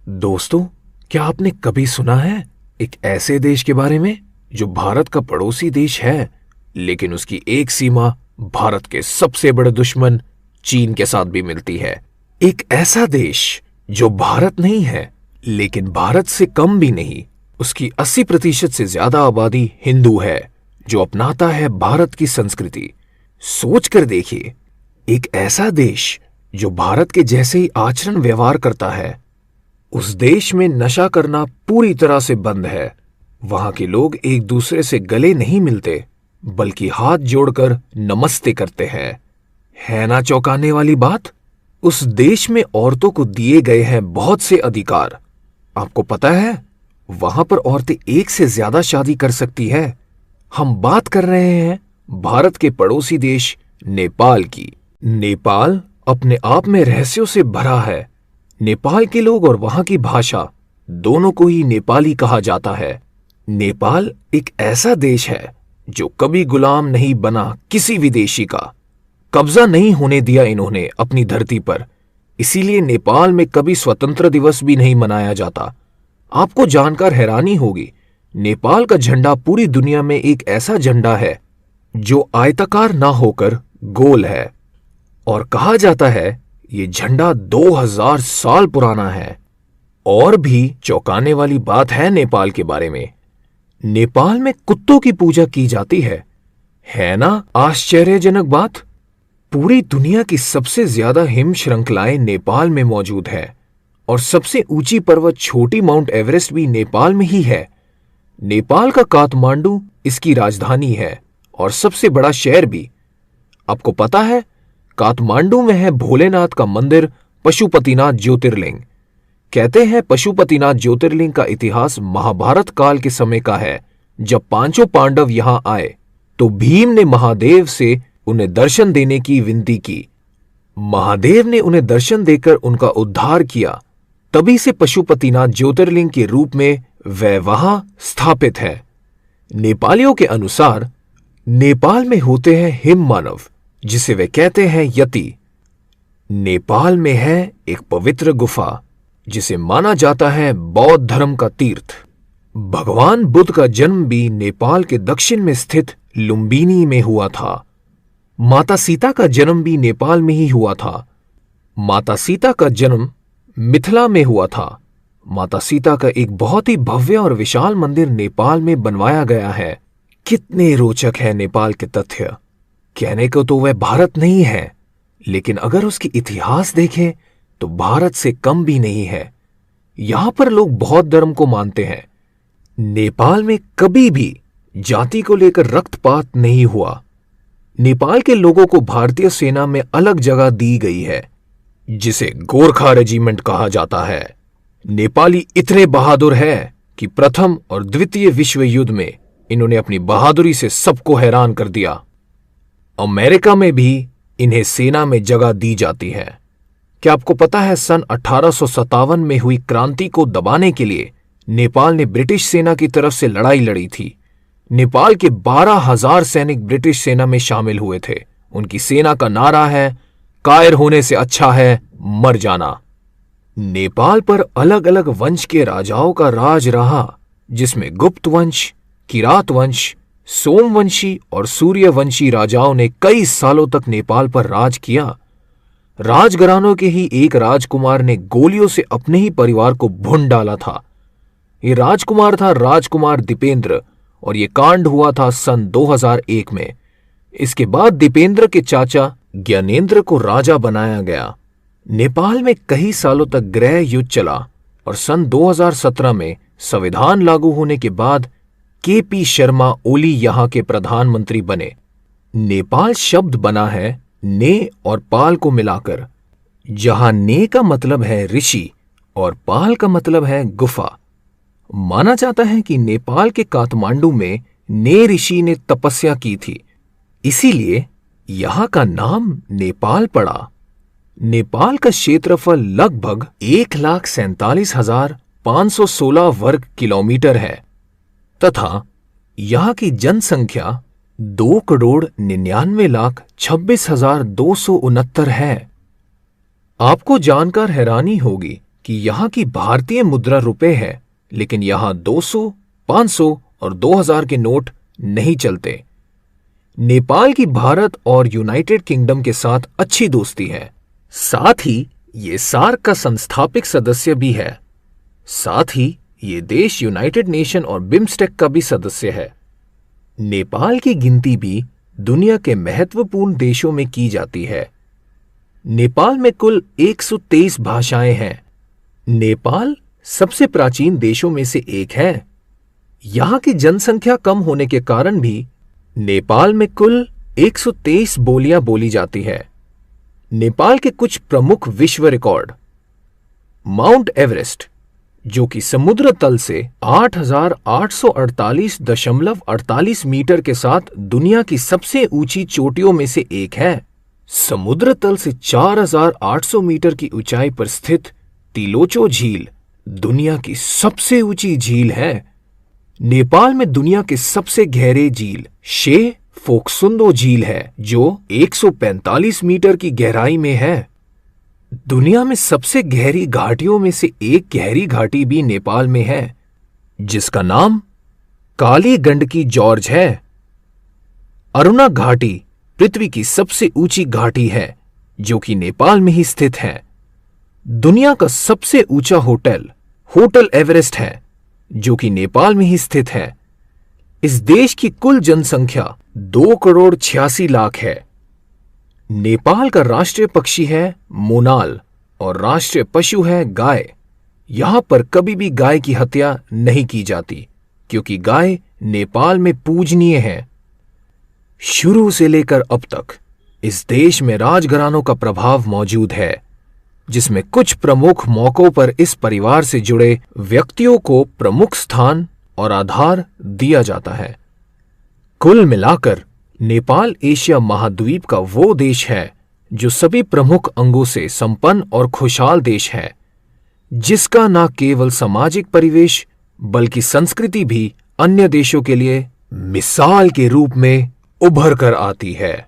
दोस्तों, क्या आपने कभी सुना है एक ऐसे देश के बारे में जो भारत का पड़ोसी देश है, लेकिन उसकी एक सीमा भारत के सबसे बड़े दुश्मन चीन के साथ भी मिलती है। एक ऐसा देश जो भारत नहीं है, लेकिन भारत से कम भी नहीं। उसकी 80% से ज्यादा आबादी हिंदू है, जो अपनाता है भारत की संस्कृति। सोच कर देखिए, एक ऐसा देश जो भारत के जैसे ही आचरण व्यवहार करता है। उस देश में नशा करना पूरी तरह से बंद है। वहां के लोग एक दूसरे से गले नहीं मिलते, बल्कि हाथ जोड़कर नमस्ते करते हैं। है ना चौंकाने वाली बात? उस देश में औरतों को दिए गए हैं बहुत से अधिकार। आपको पता है, वहां पर औरतें एक से ज्यादा शादी कर सकती है। हम बात कर रहे हैं भारत के पड़ोसी देश नेपाल की। नेपाल अपने आप में रहस्यों से भरा है। नेपाल के लोग और वहां की भाषा दोनों को ही नेपाली कहा जाता है। नेपाल एक ऐसा देश है जो कभी गुलाम नहीं बना किसी विदेशी का। कब्जा नहीं होने दिया इन्होंने अपनी धरती पर। इसीलिए नेपाल में कभी स्वतंत्र दिवस भी नहीं मनाया जाता। आपको जानकर हैरानी होगी, नेपाल का झंडा पूरी दुनिया में एक ऐसा झंडा है जो आयताकार ना होकर गोल है, और कहा जाता है ये झंडा 2000 साल पुराना है। और भी चौंकाने वाली बात है नेपाल के बारे में। नेपाल में कुत्तों की पूजा की जाती है ना आश्चर्यजनक बात? पूरी दुनिया की सबसे ज्यादा हिम श्रृंखलाएं नेपाल में मौजूद है, और सबसे ऊंची पर्वत छोटी माउंट एवरेस्ट भी नेपाल में ही है। नेपाल का काठमांडू इसकी राजधानी है और सबसे बड़ा शहर भी। आपको पता है, काठमांडू में है भोलेनाथ का मंदिर पशुपतिनाथ ज्योतिर्लिंग। कहते हैं पशुपतिनाथ ज्योतिर्लिंग का इतिहास महाभारत काल के समय का है। जब पांचों पांडव यहां आए तो भीम ने महादेव से उन्हें दर्शन देने की विनती की। महादेव ने उन्हें दर्शन देकर उनका उद्धार किया। तभी से पशुपतिनाथ ज्योतिर्लिंग के रूप में वह वहां स्थापित है। नेपालियों के अनुसार नेपाल में होते हैं हिम मानव, जिसे वे कहते हैं यति। नेपाल में है एक पवित्र गुफा जिसे माना जाता है बौद्ध धर्म का तीर्थ। भगवान बुद्ध का जन्म भी नेपाल के दक्षिण में स्थित लुम्बिनी में हुआ था। माता सीता का जन्म भी नेपाल में ही हुआ था। माता सीता का जन्म मिथिला में हुआ था। माता सीता का एक बहुत ही भव्य और विशाल मंदिर नेपाल में बनवाया गया है। कितने रोचक है नेपाल के तथ्य। कहने को तो वह भारत नहीं है, लेकिन अगर उसकी इतिहास देखें तो भारत से कम भी नहीं है। यहां पर लोग बौद्ध धर्म को मानते हैं। नेपाल में कभी भी जाति को लेकर रक्तपात नहीं हुआ। नेपाल के लोगों को भारतीय सेना में अलग जगह दी गई है, जिसे गोरखा रेजिमेंट कहा जाता है। नेपाली इतने बहादुर हैं कि प्रथम और द्वितीय विश्व युद्ध में इन्होंने अपनी बहादुरी से सबको हैरान कर दिया। अमेरिका में भी इन्हें सेना में जगह दी जाती है। क्या आपको पता है, सन 1857 में हुई क्रांति को दबाने के लिए नेपाल ने ब्रिटिश सेना की तरफ से लड़ाई लड़ी थी। नेपाल के 12,000 सैनिक ब्रिटिश सेना में शामिल हुए थे। उनकी सेना का नारा है, कायर होने से अच्छा है मर जाना। नेपाल पर अलग अलग वंश के राजाओं का राज रहा, जिसमें गुप्त वंश, किरात वंश, सोमवंशी और सूर्यवंशी राजाओं ने कई सालों तक नेपाल पर राज किया। राजघरानों के ही एक राजकुमार ने गोलियों से अपने ही परिवार को भून डाला था। ये राजकुमार था राजकुमार दीपेंद्र, और ये कांड हुआ था सन 2001 में। इसके बाद दीपेंद्र के चाचा ज्ञानेंद्र को राजा बनाया गया। नेपाल में कई सालों तक गृह युद्ध चला, और सन 2017 में संविधान लागू होने के बाद केपी शर्मा ओली यहां के प्रधानमंत्री बने। नेपाल शब्द बना है ने और पाल को मिलाकर, जहां ने का मतलब है ऋषि और पाल का मतलब है गुफा। माना जाता है कि नेपाल के काठमांडू में ने ऋषि ने तपस्या की थी, इसीलिए यहां का नाम नेपाल पड़ा। नेपाल का क्षेत्रफल लगभग 1,47,516 वर्ग किलोमीटर है, तथा यहां की जनसंख्या 2,99,26,269 है। आपको जानकर हैरानी होगी कि यहाँ की भारतीय मुद्रा रुपए है, लेकिन यहाँ 200, 500 और 2000 के नोट नहीं चलते। नेपाल की भारत और यूनाइटेड किंगडम के साथ अच्छी दोस्ती है। साथ ही ये सार्क का संस्थापक सदस्य भी है। साथ ही ये देश यूनाइटेड नेशन और बिम्स्टेक का भी सदस्य है। नेपाल की गिनती भी दुनिया के महत्वपूर्ण देशों में की जाती है। नेपाल में कुल 123 भाषाएं हैं। नेपाल सबसे प्राचीन देशों में से एक है। यहां की जनसंख्या कम होने के कारण भी नेपाल में कुल 123 बोलियां बोली जाती है। नेपाल के कुछ प्रमुख विश्व रिकॉर्ड: माउंट एवरेस्ट, जो कि समुद्र तल से 8,848.48 मीटर के साथ दुनिया की सबसे ऊंची चोटियों में से एक है। समुद्र तल से 4,800 मीटर की ऊंचाई पर स्थित तिलोचो झील दुनिया की सबसे ऊंची झील है। नेपाल में दुनिया के सबसे गहरे झील शे फोकसुंदो झील है, जो 145 मीटर की गहराई में है। दुनिया में सबसे गहरी घाटियों में से एक गहरी घाटी भी नेपाल में है, जिसका नाम काली गंडकी जॉर्ज है। अरुणा घाटी पृथ्वी की सबसे ऊंची घाटी है, जो कि नेपाल में ही स्थित है। दुनिया का सबसे ऊंचा होटल होटल एवरेस्ट है, जो कि नेपाल में ही स्थित है। इस देश की कुल जनसंख्या 2,86,00,000 है। नेपाल का राष्ट्रीय पक्षी है मोनाल और राष्ट्रीय पशु है गाय। यहां पर कभी भी गाय की हत्या नहीं की जाती, क्योंकि गाय नेपाल में पूजनीय है। शुरू से लेकर अब तक इस देश में राजघरानों का प्रभाव मौजूद है, जिसमें कुछ प्रमुख मौकों पर इस परिवार से जुड़े व्यक्तियों को प्रमुख स्थान और आधार दिया जाता है। कुल मिलाकर नेपाल एशिया महाद्वीप का वो देश है जो सभी प्रमुख अंगों से संपन्न और खुशहाल देश है, जिसका न केवल सामाजिक परिवेश बल्कि संस्कृति भी अन्य देशों के लिए मिसाल के रूप में उभर कर आती है।